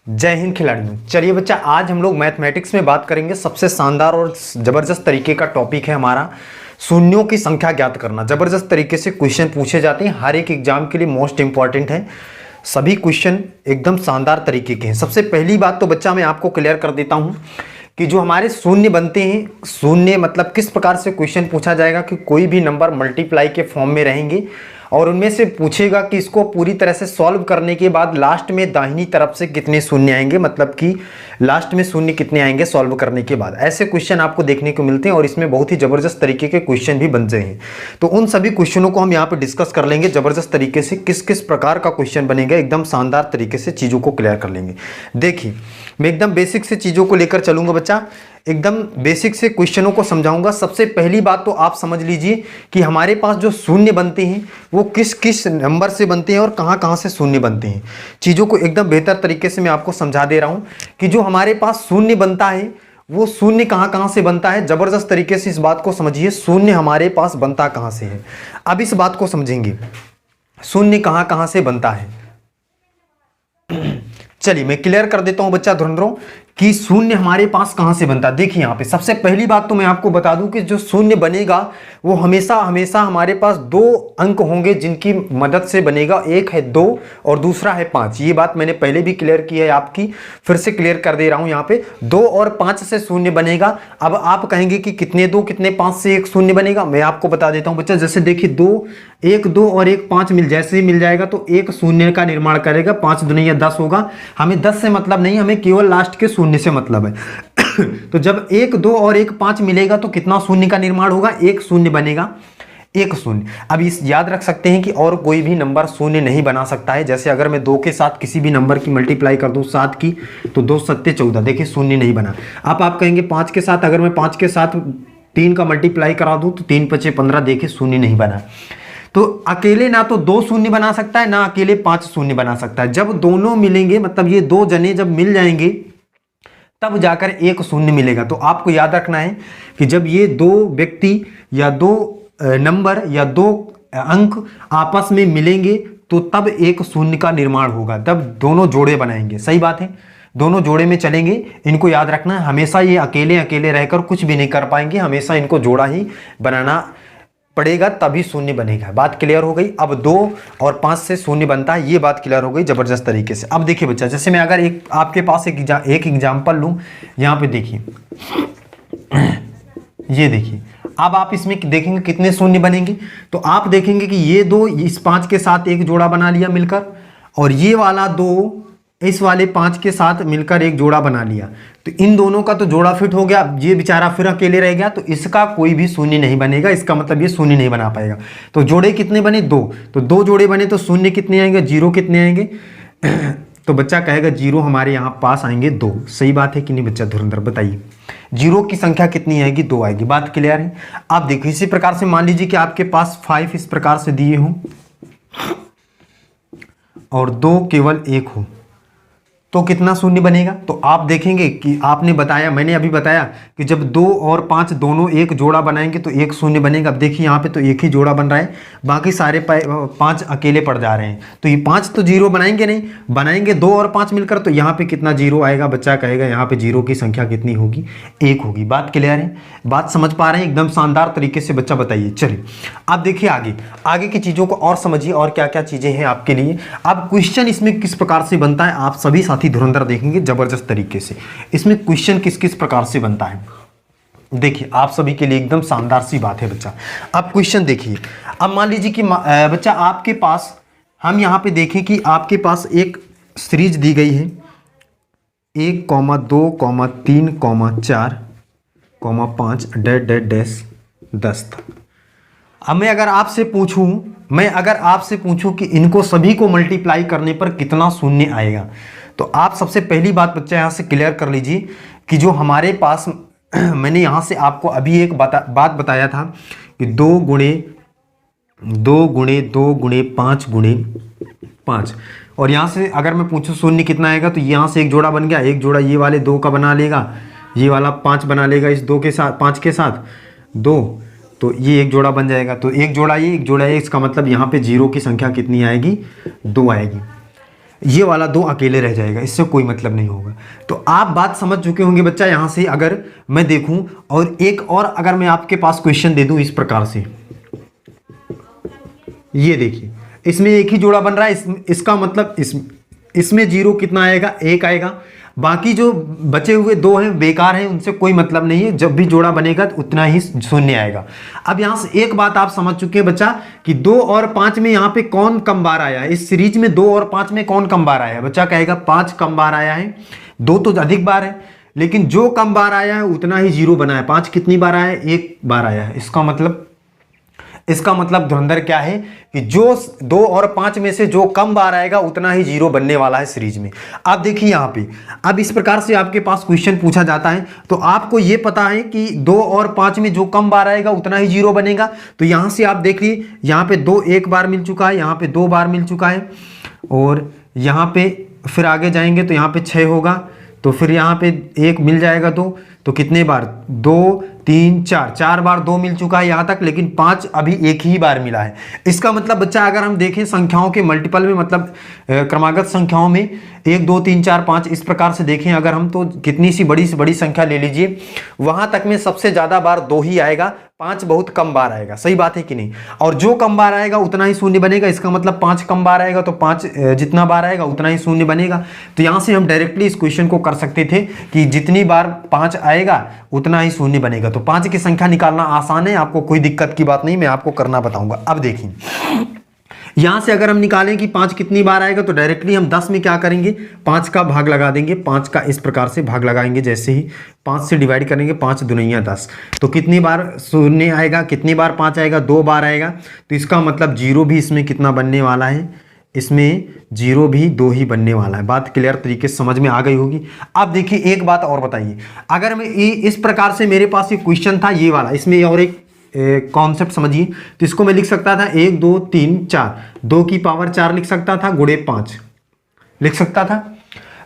जय हिंद खिलाड़ियों। चलिए बच्चा, आज हम लोग मैथमेटिक्स में बात करेंगे। सबसे शानदार और ज़बरदस्त तरीके का टॉपिक है हमारा शून्यों की संख्या ज्ञात करना। ज़बरदस्त तरीके से क्वेश्चन पूछे जाते हैं, हर एक एग्जाम के लिए मोस्ट इंपॉर्टेंट है। सभी क्वेश्चन एकदम शानदार तरीके के हैं। सबसे पहली बात तो बच्चा मैं आपको क्लियर कर देता हूँ कि जो हमारे शून्य बनते हैं, शून्य मतलब किस प्रकार से क्वेश्चन पूछा जाएगा कि कोई भी नंबर मल्टीप्लाई के फॉर्म में रहेंगे और उनमें से पूछेगा कि इसको पूरी तरह से सॉल्व करने के बाद लास्ट में दाहिनी तरफ से कितने शून्य आएंगे, मतलब कि लास्ट में शून्य कितने आएंगे सॉल्व करने के बाद। ऐसे क्वेश्चन आपको देखने को मिलते हैं और इसमें बहुत ही ज़बरदस्त तरीके के क्वेश्चन भी बनते हैं। तो उन सभी क्वेश्चनों को हम यहाँ पे डिस्कस कर लेंगे ज़बरदस्त तरीके से, किस किस प्रकार का क्वेश्चन बनेगा, एकदम शानदार तरीके से चीज़ों को क्लियर कर लेंगे। देखिए, मैं एकदम बेसिक से चीज़ों को लेकर चलूँगा बच्चा, एकदम बेसिक से क्वेश्चनों को समझाऊंगा। सबसे पहली बात तो आप समझ लीजिए कि हमारे पास जो शून्य बनते हैं वो किस किस नंबर से बनते हैं और कहाँ कहाँ से शून्य बनते हैं। चीज़ों को एकदम बेहतर तरीके से मैं आपको समझा दे रहा हूँ कि जो हमारे पास शून्य बनता है वो शून्य कहाँ कहाँ से बनता है। ज़बरदस्त तरीके से इस बात को समझिए, शून्य हमारे पास बनता कहाँ से है। अब इस बात को समझेंगे, शून्य कहाँ कहाँ से बनता है। चलिए मैं क्लियर कर देता हूं बच्चा धुरंधरों कि शून्य हमारे पास कहां से बनता है। देखिए यहां पे सबसे पहली बात तो मैं आपको बता दूं कि जो शून्य बनेगा वो हमेशा हमेशा हमारे पास दो अंक होंगे जिनकी मदद से बनेगा। एक है 2 और दूसरा है 5। ये बात मैंने पहले भी क्लियर की है आपकी, फिर से क्लियर कर दे रहा हूं। यहाँ पे 2 और 5 से शून्य बनेगा। अब आप कहेंगे कि कितने 2 कितने 5 से एक शून्य बनेगा। मैं आपको बता देता हूं बच्चा, जैसे देखिए 1 2 और 1 5 जैसे ही मिल जाएगा तो एक शून्य का निर्माण करेगा। 5 दूनी 10 होगा। हमें 10 से मतलब नहीं, हमें केवल लास्ट के शून्य से मतलब है। तो जब 1 2 और 1 5 मिलेगा तो कितना शून्य का निर्माण होगा, एक शून्य बनेगा, एक शून्य। अब इस याद रख सकते हैं कि और कोई भी नंबर शून्य नहीं बना सकता है। जैसे अगर मैं 2 के साथ किसी भी नंबर की मल्टीप्लाई कर दूं 7 की तो 2 7 14, देखिए शून्य नहीं बना। अब आप कहेंगे 5 के साथ, अगर मैं 5 के साथ 3 का मल्टीप्लाई करा दूं तो 3 5 15, देखिए शून्य नहीं बना। तो अकेले ना तो 2 शून्य बना सकता है ना अकेले 5 शून्य बना सकता है। जब दोनों मिलेंगे, मतलब ये 2 जने जब मिल जाएंगे तब जाकर एक शून्य मिलेगा। तो आपको याद रखना है कि जब ये 2 व्यक्ति या 2 नंबर या 2 अंक आपस में मिलेंगे तो तब एक शून्य का निर्माण होगा, तब दोनों जोड़े बनाएंगे। सही बात है, दोनों जोड़े में चलेंगे। इनको याद रखना है, हमेशा ये अकेले अकेले रहकर कुछ भी नहीं कर पाएंगे, हमेशा इनको जोड़ा ही बनाना पड़ेगा तभी शून्य बनेगा। बात क्लियर हो गई। अब 2 और 5 से शून्य बनता है, ये बात क्लियर हो गई ज़बरदस्त तरीके से। अब देखिए बच्चा, जैसे मैं अगर एक आपके पास एक एग्जाम्पल लूँ, यहाँ पे देखिए, ये देखिए, अब आप इसमें देखेंगे कितने शून्य बनेंगे। तो आप देखेंगे कि ये 2 इस 5 के साथ एक जोड़ा बना लिया मिलकर, और ये वाला 2 इस वाले 5 के साथ मिलकर एक जोड़ा बना लिया। तो इन दोनों का तो जोड़ा फिट हो गया। ये बेचारा फिर अकेले रह गया तो इसका कोई भी शून्य नहीं बनेगा। इसका मतलब ये शून्य नहीं बना पाएगा। तो जोड़े कितने बने, 2। तो 2 जोड़े बने तो शून्य कितने आएंगे, 0 कितने आएंगे। तो बच्चा कहेगा 0 हमारे यहाँ पास आएंगे 2। सही बात है कि नहीं बच्चा धुरंधर, बताइए 0 की संख्या कितनी आएगी, 2 आएगी। बात क्लियर है। आप देखिए इसी प्रकार से मान लीजिए कि आपके पास 5 इस प्रकार से दिए हों और 2 केवल 1 हो तो कितना शून्य बनेगा। तो आप देखेंगे कि आपने बताया, मैंने अभी बताया कि जब 2 और 5 दोनों एक जोड़ा बनाएंगे तो एक शून्य बनेगा। अब देखिए यहाँ पे तो एक ही जोड़ा बन रहा है, बाकी सारे 5 अकेले पड़ जा रहे हैं। तो ये 5 तो 0 बनाएंगे नहीं, बनाएंगे 2 और 5 मिलकर, तो यहाँ पे कितना 0 आएगा। बच्चा कहेगा यहाँ पे 0 की संख्या कितनी होगी, 1 होगी। बात क्लियर है, बात समझ पा रहे हैं एकदम शानदार तरीके से बच्चा, बताइए। चलिए आप देखिए आगे की चीज़ों को और समझिए और क्या क्या चीज़ें हैं आपके लिए। अब क्वेश्चन इसमें किस प्रकार से बनता है आप सभी साथी धुरंधर देखेंगे ज़बरदस्त तरीके से। इसमें क्वेश्चन किस किस प्रकार से बनता है, देखिए आप सभी के लिए एकदम शानदार सी बात है बच्चा। अब क्वेश्चन देखिए, अब मान लीजिए कि बच्चा आपके पास, हम यहाँ पे देखें कि आपके पास एक सीरीज दी गई है 1, 2, 3, 4, 5 डैश 10। अब मैं अगर आपसे पूछूं कि इनको सभी को मल्टीप्लाई करने पर कितना शून्य आएगा, तो आप सबसे पहली बात बच्चा यहाँ से क्लियर कर लीजिए कि जो हमारे पास मैंने यहाँ से आपको अभी एक बात बताया था कि 2 गुणे 2 गुणे 2 गुणे 5 गुणे 5, और यहाँ से अगर मैं पूछूं शून्य कितना आएगा तो यहाँ से एक जोड़ा बन गया, एक जोड़ा ये वाले 2 का बना लेगा, ये वाला 5 बना लेगा इस 2 के साथ, 5 के साथ 2, तो ये एक जोड़ा बन जाएगा। तो एक जोड़ा ये, एक जोड़ा ये, इसका मतलब यहाँ पे 0 की संख्या कितनी आएगी, 2 आएगी। ये वाला 2 अकेले रह जाएगा, इससे कोई मतलब नहीं होगा। तो आप बात समझ चुके होंगे बच्चा। यहाँ से अगर मैं देखूं और एक और अगर मैं आपके पास क्वेश्चन दे दूं इस प्रकार से, ये देखिए इसमें एक ही जोड़ा बन रहा है, इसका मतलब इसमें 0 कितना आएगा, 1 आएगा। बाकी जो बचे हुए 2 हैं बेकार हैं, उनसे कोई मतलब नहीं है। जब भी जोड़ा बनेगा तो उतना ही शून्य आएगा। अब यहाँ से एक बात आप समझ चुके हैं बच्चा कि 2 और 5 में यहाँ पे कौन कम बार आया है। इस सीरीज में 2 और 5 में कौन कम बार आया है? बच्चा कहेगा 5 कम बार आया है, 2 तो अधिक बार है, लेकिन जो कम बार आया है उतना ही 0 बना है। 5 कितनी बार आया है? 1 बार आया है। इसका मतलब धुरंधर क्या है कि जो 2 और 5 में से जो कम बार आएगा उतना ही 0 बनने वाला है सीरीज में। अब देखिए यहाँ पे, अब इस प्रकार से आपके पास क्वेश्चन पूछा जाता है तो आपको ये पता है कि 2 और 5 में जो कम बार आएगा उतना ही 0 बनेगा। तो यहाँ से आप देख लीजिए, यहाँ पे 2 1 बार मिल चुका है, यहाँ पे 2 बार मिल चुका है, और यहाँ पे फिर आगे जाएंगे तो यहाँ पे 6 होगा, तो फिर यहाँ पे 1 मिल जाएगा। तो कितने बार? 2 3 4 बार 2 मिल चुका है यहाँ तक, लेकिन 5 अभी 1 ही बार मिला है। इसका मतलब बच्चा अगर हम देखें संख्याओं के मल्टीपल में, मतलब क्रमागत संख्याओं में 1 2 3 4 5 इस प्रकार से देखें अगर हम, तो कितनी सी बड़ी से बड़ी संख्या ले लीजिए, वहां तक में सबसे ज्यादा बार 2 ही आएगा, 5 बहुत कम बार आएगा। सही बात है कि नहीं? और जो कम बार आएगा उतना ही शून्य बनेगा। इसका मतलब 5 कम बार आएगा तो 5 जितना बार आएगा उतना ही शून्य बनेगा। तो यहाँ से हम डायरेक्टली इस क्वेश्चन को कर सकते थे कि जितनी बार 5 आएगा उतना ही शून्य बनेगा। तो 5 की संख्या निकालना आसान है, आपको कोई दिक्कत की बात नहीं, मैं आपको करना बताऊंगा। अब देखिए यहां से अगर हम निकालें कि 5 कितनी बार आएगा, तो डायरेक्टली हम 10 में क्या करेंगे, 5 का भाग लगा देंगे। 5 का इस प्रकार से भाग लगाएंगे, जैसे ही 5 से डिवाइड करेंगे, 5 दूनिया 10, तो कितनी बार शून्य आएगा, कितनी बार 5 आएगा, 2 बार आएगा। तो इसका मतलब 0 भी इसमें कितना बनने वाला है, इसमें 0 भी 2 ही बनने वाला है। बात क्लियर तरीके से समझ में आ गई होगी। अब देखिए एक बात और बताइए, अगर मैं इस प्रकार से मेरे पास ये क्वेश्चन था ये वाला, इसमें और एक कॉन्सेप्ट समझिए, तो इसको मैं लिख सकता था 1 2 3 4, 2 की पावर 4 लिख सकता था, गुणे 5 लिख सकता था।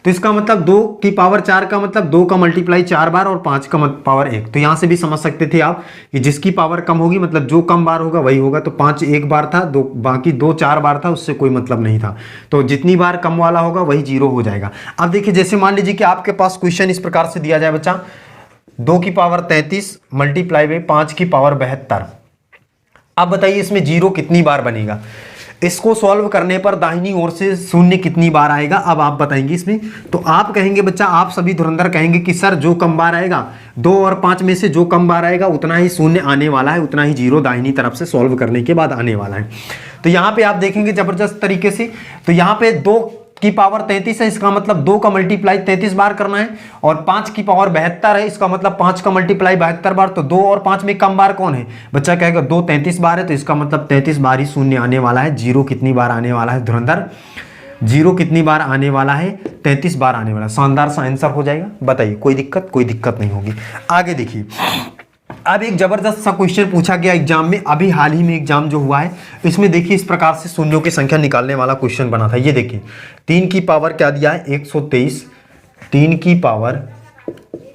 तो इसका मतलब 2 की पावर 4 का मतलब 2 का मल्टीप्लाई 4 बार और 5 का पावर 1। तो यहां से भी समझ सकते थे आप कि जिसकी पावर कम होगी मतलब जो कम बार होगा वही होगा। तो 5 1 बार था, 2 बाकी 2 4 बार था, उससे कोई मतलब नहीं था। तो जितनी बार कम वाला होगा वही 0 हो जाएगा। अब देखिए जैसे मान लीजिए कि आपके पास क्वेश्चन इस प्रकार से दिया जाए बच्चा, 2 की पावर 33 मल्टीप्लाई बाई 5 की पावर 72। अब बताइए इसमें 0 कितनी बार बनेगा। इसको सॉल्व करने पर दाहिनी ओर से शून्य कितनी बार आएगा, अब आप बताएंगे इसमें। तो आप कहेंगे बच्चा, आप सभी धुरंधर कहेंगे कि सर जो कम बार आएगा, 2 और 5 में से जो कम बार आएगा उतना ही शून्य आने वाला है, उतना ही 0 दाहिनी तरफ से सॉल्व करने के बाद आने वाला है। तो यहाँ पे आप देखेंगे जबरदस्त तरीके से, तो यहाँ पे 2 की पावर 33 है, इसका मतलब 2 का मल्टीप्लाई 33 बार करना है, और 5 की पावर 72 है, इसका मतलब 5 का मल्टीप्लाई 72 बार। तो 2 और 5 में कम बार कौन है? बच्चा कहेगा 2 33 बार है, तो इसका मतलब 33 बार ही शून्य आने वाला है। 0 कितनी बार आने वाला है धुरंधर? 0 कितनी बार आने वाला है? 33 बार आने वाला है। शानदार सा आंसर हो जाएगा। बताइए कोई दिक्कत? कोई दिक्कत नहीं होगी। आगे देखिए, अब एक जबरदस्त सा क्वेश्चन पूछा गया एग्जाम में, अभी हाल ही में एग्जाम जो हुआ है, इसमें देखिए इस प्रकार से शून्यों की संख्या निकालने वाला क्वेश्चन बना था। ये देखिए 3 की पावर क्या दिया है, 123, 3 की पावर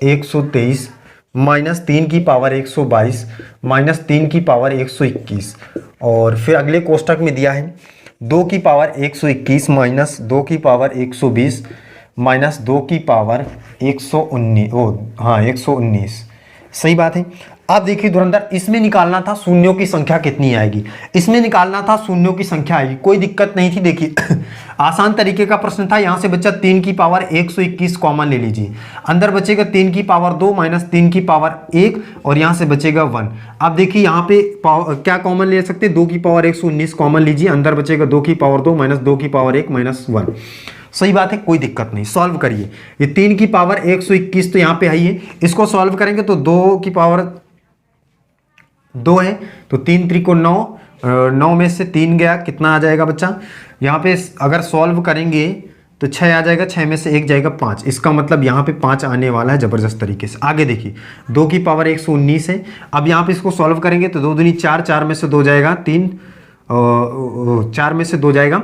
123 माइनस 3 की पावर 122 माइनस 3 की पावर 121, और फिर अगले कोष्टक में दिया है 2 की पावर 121 माइनस 2 की पावर 120 माइनस 2 की पावर 119। सही बात है। अब देखिए धुरंधर, इसमें निकालना था शून्यों की संख्या कितनी आएगी, इसमें निकालना था शून्यों की संख्या आएगी, कोई दिक्कत नहीं थी। देखिए आसान तरीके का प्रश्न था। यहां से बच्चा 3 की पावर 121 कॉमन ले लीजिए, अंदर बचेगा 3 की पावर 2 माइनस 3 की पावर 1, और यहां से बचेगा 1। अब देखिए यहाँ पे क्या कॉमन ले सकते हैं, 2 की पावर 119 कॉमन लीजिए, अंदर बचेगा 2 की पावर 2 माइनस 2 की पावर 1 माइनस 1। सही बात है, कोई दिक्कत नहीं। सॉल्व करिए, ये 3 की पावर 121 तो यहाँ पे है ही, इसको सॉल्व करेंगे तो 2 की पावर 2 है, तो 3 3 को 9, 9 में से 3 गया, कितना आ जाएगा बच्चा? यहाँ पे अगर सॉल्व करेंगे तो 6 आ जाएगा, 6 में से 1 जाएगा 5, इसका मतलब यहाँ पे 5 आने वाला है जबरदस्त तरीके से। आगे देखिए 2 की पावर 119 है, अब यहाँ पे इसको सॉल्व करेंगे तो 2 दूनी 4, 4 में से 2 जाएगा 3, 4 में से 2 जाएगा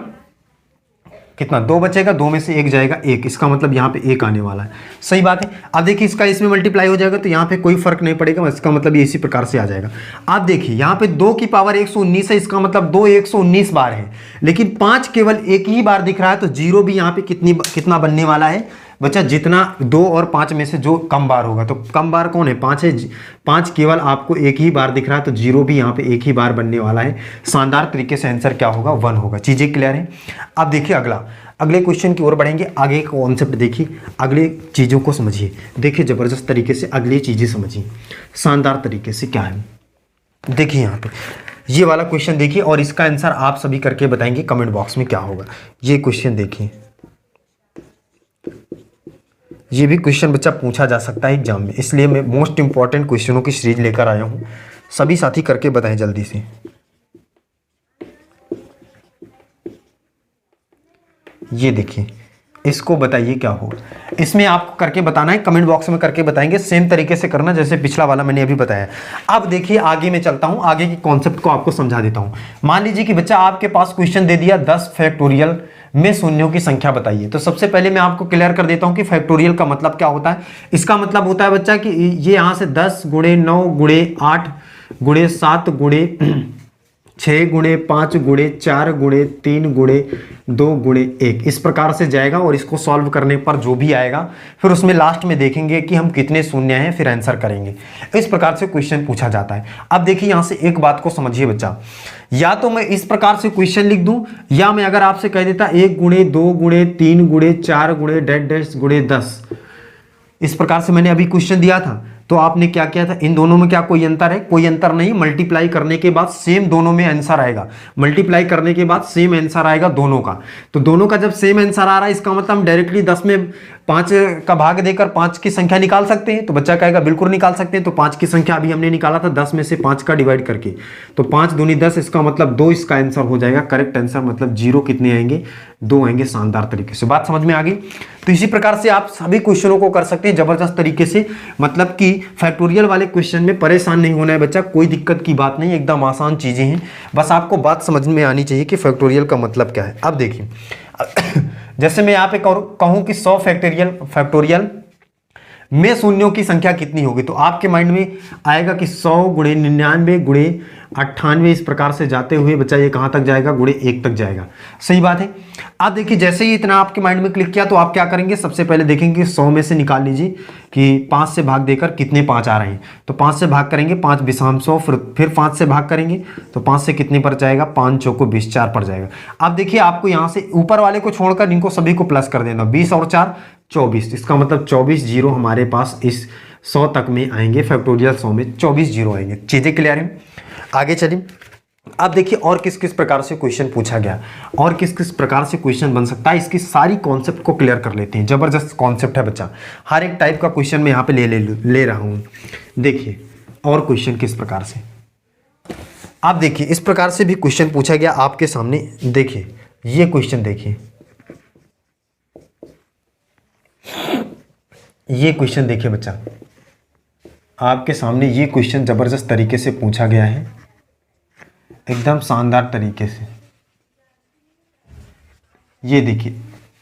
कितना, 2 बचेगा, 2 में से 1 जाएगा 1, इसका मतलब यहाँ पे 1 आने वाला है। सही बात है। अब देखिए इसका इसमें मल्टीप्लाई हो जाएगा तो यहाँ पे कोई फर्क नहीं पड़ेगा, इसका मतलब ये इसी प्रकार से आ जाएगा। आप देखिए यहाँ पे 2 की पावर 119 है, इसका मतलब 2 119 बार है, लेकिन 5 केवल एक ही बार दिख रहा है, तो 0 भी यहाँ पे कितना बनने वाला है बच्चा, जितना 2 और 5 में से जो कम बार होगा, तो कम बार कौन है, 5 है। 5 केवल आपको एक ही बार दिख रहा है, तो 0 भी यहाँ पे एक ही बार बनने वाला है। शानदार तरीके से आंसर क्या होगा, 1 होगा। चीजें क्लियर है। अब देखिए अगले क्वेश्चन की ओर बढ़ेंगे। आगे कॉन्सेप्ट देखिए, अगले चीज़ों को समझिए। देखिए ज़बरदस्त तरीके से अगली चीज़ें समझिए शानदार तरीके से। क्या है देखिए यहाँ पे ये वाला क्वेश्चन देखिए, और इसका आंसर आप सभी करके बताएंगे कमेंट बॉक्स में क्या होगा। ये क्वेश्चन देखिए, ये भी क्वेश्चन बच्चा पूछा जा सकता है एग्जाम में, इसलिए मैं मोस्ट इंपॉर्टेंट क्वेश्चनों की सीरीज लेकर आया हूँ। सभी साथी करके बताएं जल्दी से। ये देखिए, इसको बताइए क्या होगा। इसमें आपको करके बताना है, कमेंट बॉक्स में करके बताएंगे। सेम तरीके से करना जैसे पिछला वाला मैंने अभी बताया। अब देखिए आगे मैं चलता हूं, आगे की कॉन्सेप्ट को आपको समझा देता हूं। मान लीजिए कि बच्चा आपके पास क्वेश्चन दे दिया 10 फैक्टोरियल में शून्यों की संख्या बताइए। तो सबसे पहले मैं आपको क्लियर कर देता हूं कि फैक्टोरियल का मतलब क्या होता है। इसका मतलब होता है बच्चा कि ये यहां से 10 गुणे 9 गुणे 8 गुणे 7 गुणे 6 गुणे 5 गुणे 4 गुणे 3 गुणे 2 गुणे 1 इस प्रकार से जाएगा, और इसको सॉल्व करने पर जो भी आएगा फिर उसमें लास्ट में देखेंगे कि हम कितने शून्य हैं, फिर आंसर करेंगे। इस प्रकार से क्वेश्चन पूछा जाता है। अब देखिए यहां से एक बात को समझिए बच्चा, या तो मैं इस प्रकार से क्वेश्चन लिख दूं, या मैं अगर आपसे कह देता 1 गुणे 2 गुणे 3 गुणे 4 गुणे डैश डैश गुणे 10, इस प्रकार से मैंने अभी क्वेश्चन दिया था, तो आपने क्या किया था, इन दोनों में क्या कोई अंतर है, कोई अंतर नहीं। मल्टीप्लाई करने के बाद सेम दोनों में आंसर आएगा, मल्टीप्लाई करने के बाद सेम आंसर आएगा दोनों का। तो दोनों का जब सेम आंसर आ रहा है, इसका मतलब हम डायरेक्टली 10 में 5 का भाग देकर 5 की संख्या निकाल सकते हैं। तो बच्चा कहेगा बिल्कुल निकाल सकते हैं। तो 5 की संख्या अभी हमने निकाला था 10 में से 5 का डिवाइड करके, तो 5 दूनी 10, इसका मतलब 2 इसका आंसर हो जाएगा। करेक्ट आंसर मतलब 0 कितने आएंगे, 2 आएंगे। शानदार तरीके से बात समझ में आ गई। तो इसी प्रकार से आप सभी क्वेश्चनों को कर सकते हैं जबरदस्त तरीके से। मतलब कि फैक्टोरियल वाले क्वेश्चन में परेशान नहीं होना है बच्चा, कोई दिक्कत की बात नहीं, एकदम आसान चीजें हैं। बस आपको बात समझ में आनी चाहिए कि फैक्टोरियल का मतलब क्या है। अब देखिए जैसे मैं यहाँ पे कहूँ कि 100 फैक्टोरियल में शून्यों की संख्या कितनी होगी, तो आपके माइंड में आएगा कि 100 गुणे 99 गुणे 98, इस प्रकार से जाते हुए बच्चा ये कहाँ तक जाएगा, गुणे 1 तक जाएगा। सही बात है। अब देखिए जैसे ही इतना आपके माइंड में क्लिक किया, तो आप क्या करेंगे, सबसे पहले देखेंगे 100 में से निकाल लीजिए कि 5 से भाग देकर कितने 5 आ रहे हैं। तो 5 से भाग करेंगे, 5 बिसाम 100, फिर 5 से भाग करेंगे तो 5 से कितने पर जाएगा, 5 चौको 20, 4 पर जाएगा। अब देखिए आपको यहाँ से ऊपर वाले को छोड़कर इनको सभी को प्लस कर देना, 20 और 4 24, इसका मतलब 24 जीरो हमारे पास इस 100 तक में आएंगे। फैक्टोरियल 100 में 24 जीरो आएंगे। चीजें क्लियर हैं। आगे चलिए। अब देखिए और किस किस प्रकार से क्वेश्चन पूछा गया, और किस किस प्रकार से क्वेश्चन बन सकता है, इसकी सारी कॉन्सेप्ट को क्लियर कर लेते हैं। जबरदस्त कॉन्सेप्ट है बच्चा, हर एक टाइप का क्वेश्चन मैं यहाँ पे ले रहा हूँ। देखिए और क्वेश्चन किस प्रकार से, आप देखिए इस प्रकार से भी क्वेश्चन पूछा गया आपके सामने। देखिए ये क्वेश्चन, देखिए ये क्वेश्चन देखिए बच्चा, आपके सामने ये क्वेश्चन जबरदस्त तरीके से पूछा गया है, एकदम शानदार तरीके से। ये देखिए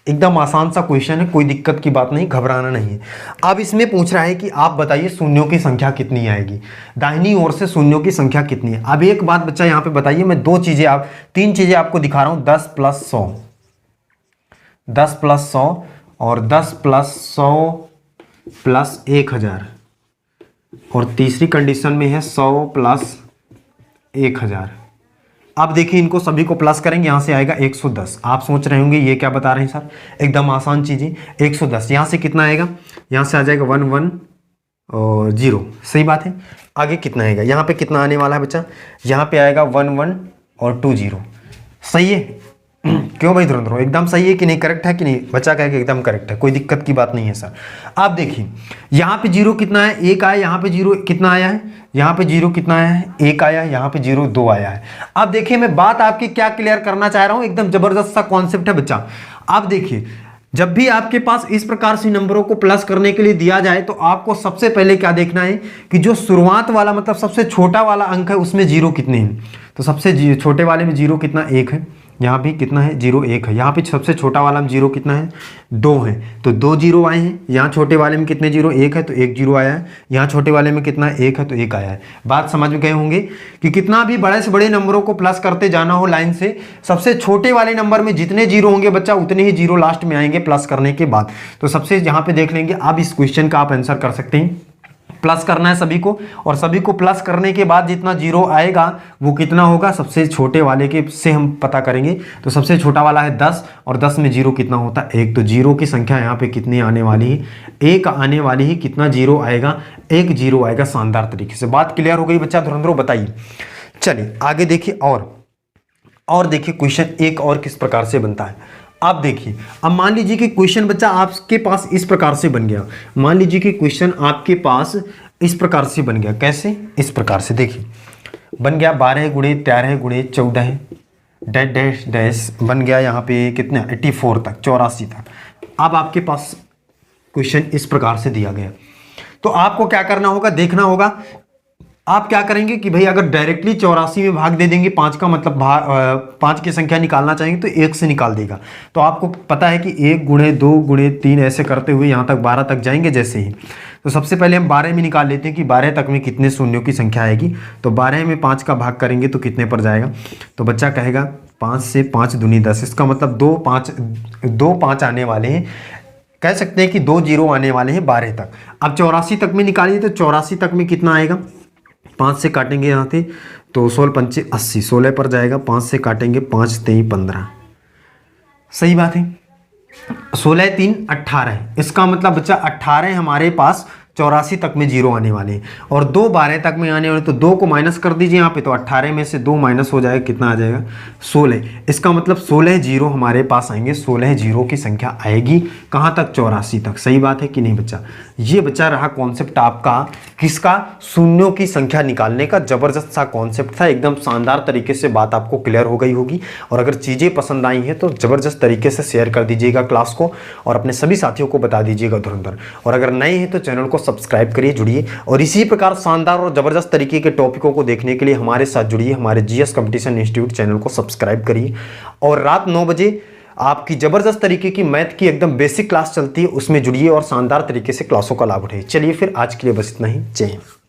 एकदम आसान सा क्वेश्चन है, कोई दिक्कत की बात नहीं, घबराना नहीं है। अब इसमें पूछ रहा है कि आप बताइए शून्यों की संख्या कितनी आएगी, दाहिनी ओर से शून्यों की संख्या कितनी है। अब एक बात बच्चा यहाँ पे बताइए, मैं 3 चीजें आपको दिखा रहा हूँ, 10 + 100, 10 + 100 और 10 + 100 + 1000, और तीसरी कंडीशन में है 100 + 1000। अब देखिए इनको सभी को प्लस करेंगे, यहां से आएगा 110। आप सोच रहे होंगे ये क्या बता रहे हैं सर, एकदम आसान चीजें। 110 यहां से कितना आएगा, यहां से आ जाएगा 1 1 और 0। सही बात है। आगे कितना आएगा, यहाँ पे कितना आने वाला है बच्चा, यहाँ पे आएगा 1 1 और 2 0। सही है। क्यों भाई धुरंधरो, एकदम सही है कि नहीं, करेक्ट है कि नहीं, बच्चा कहेगा एकदम करेक्ट है, कोई दिक्कत की बात नहीं है सर। आप देखिए यहाँ पे 0 कितना है, 1 आया, यहाँ पे 0 कितना आया है, यहाँ पे 0 कितना आया है, 1 आया, यहाँ पे 0 2 आया है। अब देखिए मैं बात आपकी क्या क्लियर करना चाह रहा हूँ, एकदम जबरदस्त सा कॉन्सेप्ट है बच्चा। आप देखिए जब भी आपके पास इस प्रकार से नंबरों को प्लस करने के लिए दिया जाए, तो आपको सबसे पहले क्या देखना है कि जो शुरुआत वाला मतलब सबसे छोटा वाला अंक है उसमें 0 कितने हैं। तो सबसे छोटे वाले में 0 कितना, 1 है, यहाँ भी कितना है 0 1 है। यहाँ पे सबसे छोटा वाला में 0 कितना है 2 है, तो 2 0 आए हैं। यहाँ छोटे वाले में कितने 0 1 है तो 1 0 आया है। यहाँ छोटे वाले में कितना 1 है तो 1 आया है। बात समझ में गए होंगे कि कितना भी बड़े से बड़े नंबरों को प्लस करते जाना हो लाइन से, सबसे छोटे वाले नंबर में जितने 0 होंगे बच्चा उतने ही 0 लास्ट में आएंगे प्लस करने के बाद। तो सबसे यहाँ पे देख लेंगे, अब इस क्वेश्चन का आप आंसर कर सकते हैं। प्लस करना है सभी को, और सभी को प्लस करने के बाद जितना 0 आएगा वो कितना होगा, सबसे छोटे वाले के से हम पता करेंगे। तो सबसे छोटा वाला है 10, और 10 में 0 कितना होता है 1, तो 0 की संख्या यहाँ पे कितनी आने वाली है 1 आने वाली है। कितना 0 आएगा 1 0 आएगा। शानदार तरीके से बात क्लियर हो गई बच्चा धुरंधरों, बताइए। चलिए आगे देखिए, और देखिए क्वेश्चन एक और किस प्रकार से बनता है। आप देखिए, अब मान लीजिए कि क्वेश्चन बच्चा आपके पास इस प्रकार से बन गया। मान लीजिए कि क्वेश्चन आपके पास इस प्रकार से बन गया। कैसे? इस प्रकार से देखिए बन गया 12 गुणे 13 गुणे 14 डैश डैश डैश बन गया यहाँ पे कितना 84 तक 84 तक। अब आपके पास क्वेश्चन इस प्रकार से दिया गया, तो आपको क्या करना होगा, देखना होगा। आप क्या करेंगे कि भाई अगर डायरेक्टली 84 में भाग दे देंगे 5 का मतलब 5 की संख्या निकालना चाहेंगे तो 1 से निकाल देगा। तो आपको पता है कि 1 गुणे 2 गुणे 3 ऐसे करते हुए यहाँ तक 12 तक जाएंगे जैसे ही। तो सबसे पहले हम 12 में निकाल लेते हैं कि 12 तक में कितने शून्यों की संख्या आएगी। तो 12 में 5 का भाग करेंगे तो कितने पर जाएगा, तो बच्चा कहेगा 5 से 5 दूनी 10। इसका मतलब 2 5 आने वाले हैं, कह सकते हैं कि 2 0 आने वाले हैं 12 तक। अब 84 तक में निकालिए तो 84 तक में कितना आएगा, 5 से काटेंगे यहाँ से तो 16 पंचे 80, 16 पर जाएगा। 5 से काटेंगे 5 3 15, सही बात है। 16 3 18, इसका मतलब बच्चा 18 हमारे पास 84 तक में 0 आने वाले हैं, और 2 12 तक में आने वाले। तो 2 को माइनस कर दीजिए यहाँ पे, तो 18 में से 2 माइनस हो जाएगा, कितना आ जाएगा 16। इसका मतलब 16 0 हमारे पास आएंगे, 16 0 की संख्या आएगी कहाँ तक, 84 तक। सही बात है कि नहीं बच्चा? ये बच्चा रहा कॉन्सेप्ट आपका किसका, शून्यों की संख्या निकालने का। जबरदस्त सा कॉन्सेप्ट था, एकदम शानदार तरीके से बात आपको क्लियर हो गई होगी। और अगर चीज़ें पसंद आई हैं तो जबरदस्त तरीके से शेयर कर दीजिएगा क्लास को, और अपने सभी साथियों को बता दीजिएगा धुरंधर। और अगर नए हैं तो चैनल को सब्सक्राइब करिए, जुड़िए, और इसी प्रकार शानदार और जबरदस्त तरीके के टॉपिकों को देखने के लिए हमारे साथ जुड़िए। हमारे जीएस कंपटीशन इंस्टीट्यूट चैनल को सब्सक्राइब करिए, और रात 9 बजे आपकी जबरदस्त तरीके की मैथ की एकदम बेसिक क्लास चलती है, उसमें जुड़िए और शानदार तरीके से क्लासों का लाभ उठाइए। चलिए फिर आज के लिए बस इतना ही। जय हिंद।